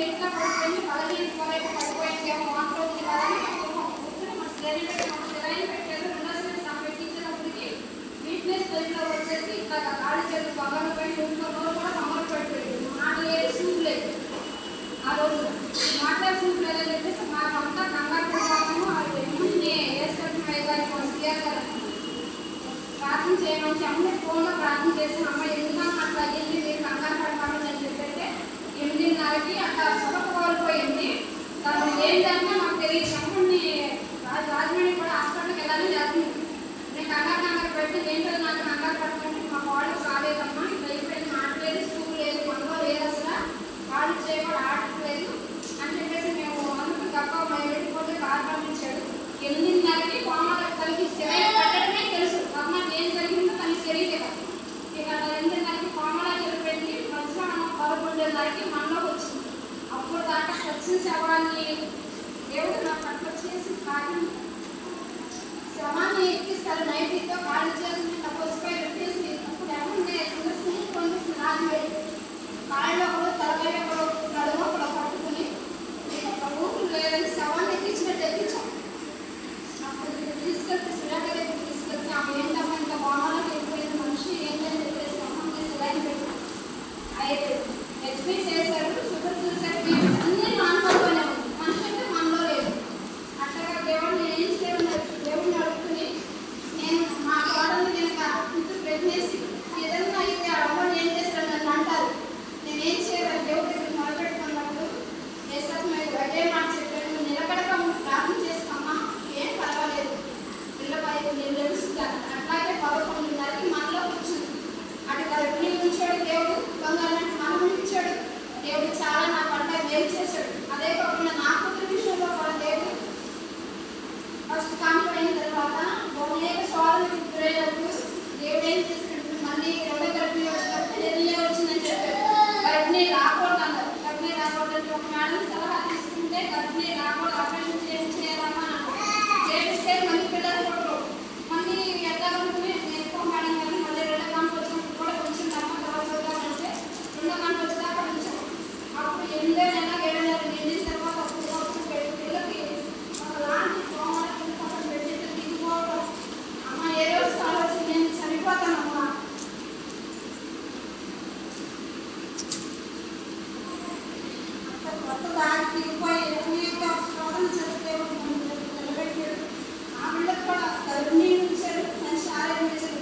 ఇంట్లో పడిపోయింది, పదహీన వరకు పడిపోయింది, ఏమో వాటర్ ఉంది కదా పెట్టారు. రెండోసారి పెట్టించినప్పటికి వీక్నెస్ దగ్గర వచ్చేసి ఇట్లా కాళ్ళు చేతులు పగలు పోయి ఇంట్లో కూడా కమ్మలు పడిపోయింది. మాట్లాడలేదు, సూప్ లేదు. ఆ రోజు మాట్లాడే సూప్ లేదని చెప్పేసి మాకంతా కంగారు పడిపోతాము. అది ఎమ్మెల్యే వేసుకొచ్చిన గారికి సీఆర్ గారు ప్రార్థన చేయమని అమ్మాయి ఫోన్లో ప్రార్థన చేసి అమ్మాయి ఎందుకన్నా అట్లా అయ్యింది, మీరు కంగారు పడతామని అని చెప్పైతే 8:30కి అట్లా సభ కోల్పోయింది. తను ఏంటంటే మాకు తెలియదు. అమ్ముడిని రాజమండ్రి కూడా హాస్పిటల్కి వెళ్ళాలని జరిగింది. నేను కంగారు పెట్టి ఏంటో నాకు కంగారు పడుతుంటే మా వాళ్ళు కాలేదమ్మా, ఇట్లా అయిపోయింది, మాట్లాడలేదు, స్కూల్ లేదు, మనలో లేదు, అసలు వాళ్ళు చేయకుండా ఆడట్లేదు అని చెప్పేసి మేము అందుకు తక్కువ వెళ్ళిపోతే కారు పంపించాడు. 8:30కి కోమాల తనకి సెలైన్ పెట్టడమే తెలుసు, అమ్మ ఏం జరిగిందో తనకి తెలియదు కదా. ఇక 8:30కి కోమాల పెట్టి మధ్యాహ్నం 11:30కి మనలోకి వచ్చింది. అప్పుడు దాకా సచిన శవాన్ని దేవుడు నాకు అట్లా చేసి కాకి శవాన్ని ఎక్కిస్తారు. నైట్తో కాళ్ళు చేసి తప్పసిపై పెట్టేసి అప్పుడు ఏమంటే కొంచెం రాజు కాళ్ళు ఒకడు తలపై ఒకడు నడుము ఒకడు పట్టుకుని ఊపిరి లేదని శవాన్ని ఎక్కించినట్టు ఎక్కించాం. అప్పుడు తీసుకెళ్తే సురేఖ దగ్గర తీసుకెళ్తే ఆమె ఏంటమ్మా ఇంత బాణాలకు వెళ్ళిపోయిన మనిషి ఏంటని చెప్పేసి అమ్మ సెలైన్ పెట్టాం. అయితే హెచ్పీ చేశారు, షుగర్ చూసారు, అన్నీ నాన్నలోనే ఉంది, మనిషి అంటే మనలో లేదు. అట్లాగా దేవుడిని ఏం చేయమన్నారు, దేవుడిని అడుగుతుని నేను మా కోడల్ని నేను పెట్టేసి ఏదన్నా అయితే అవ్వని ఏం చేస్తాను నన్ను అంటారు, నేనేం చేయాలి దేవుడి దగ్గర మొదలుపెట్టుకున్నప్పుడు వేస్తాను అదే మాట చెప్పాను, నిలబడక ప్రార్థన చేస్తామా ఏం పర్వాలేదు, పిల్లపైకి నేను తెలుసుకుంటాను. అట్లాగే 11:30కి మనలోకి వచ్చింది. అటు గర్భిణీ ఉంచాడు దేవుడు, దొంగలంటే మనం ఇచ్చాడు దేవుడు, చాలా నా పంట మేలు చేశాడు. అదే కాకుండా నా కూతురు విషయంలో కూడా దేవుడు ఫస్ట్ కాన్ఫర్ అయిన తర్వాత అనేక సవాళ్ళకి గురైనప్పుడు దేవుడు ఏం చేసినట్టు మళ్ళీ రెండో గర్భిణీ వచ్చినప్పుడు ఎర్లీ వచ్చిందని చెప్పారు. గర్భిణీ రాకూడదు అన్నారు. గర్భిణీ రాకూడదంటే ఒక మేడం సలహా తీసుకుంటే గర్భిణీ రాకూడదు, ఆపరేషన్ చేయాలమ్మా చేపిస్తే మళ్ళీ పిల్లలు కొట్టరు, మళ్ళీ ఎట్లా ఉంటుంది ఎక్కువ మేడం కానీ మళ్ళీ రెండో కాన్పు వచ్చినప్పుడు కూడా కొంచెం తప్ప తర్వాత చూద్దామంటే రెండో కాన్పు వచ్చేదాకా ఉంచాం. అప్పుడు 8 నెల 7 నెలలు నిండిన తర్వాత అప్పుడు పిల్లలకి ఒకలాంటి కోమలకి పక్కన పెట్టి దిగిపోవడం, అమ్మ ఏ రోజు ఆలోచన నేను చనిపోతానమ్మా కొత్తగా దిగిపోయి శోధన చదివితే నిలబెట్టాడు. ఆ బిళ్ళకు కూడా గర్భిణీ ఉంచారు, మంచి ఆరోగ్యం ఇచ్చారు.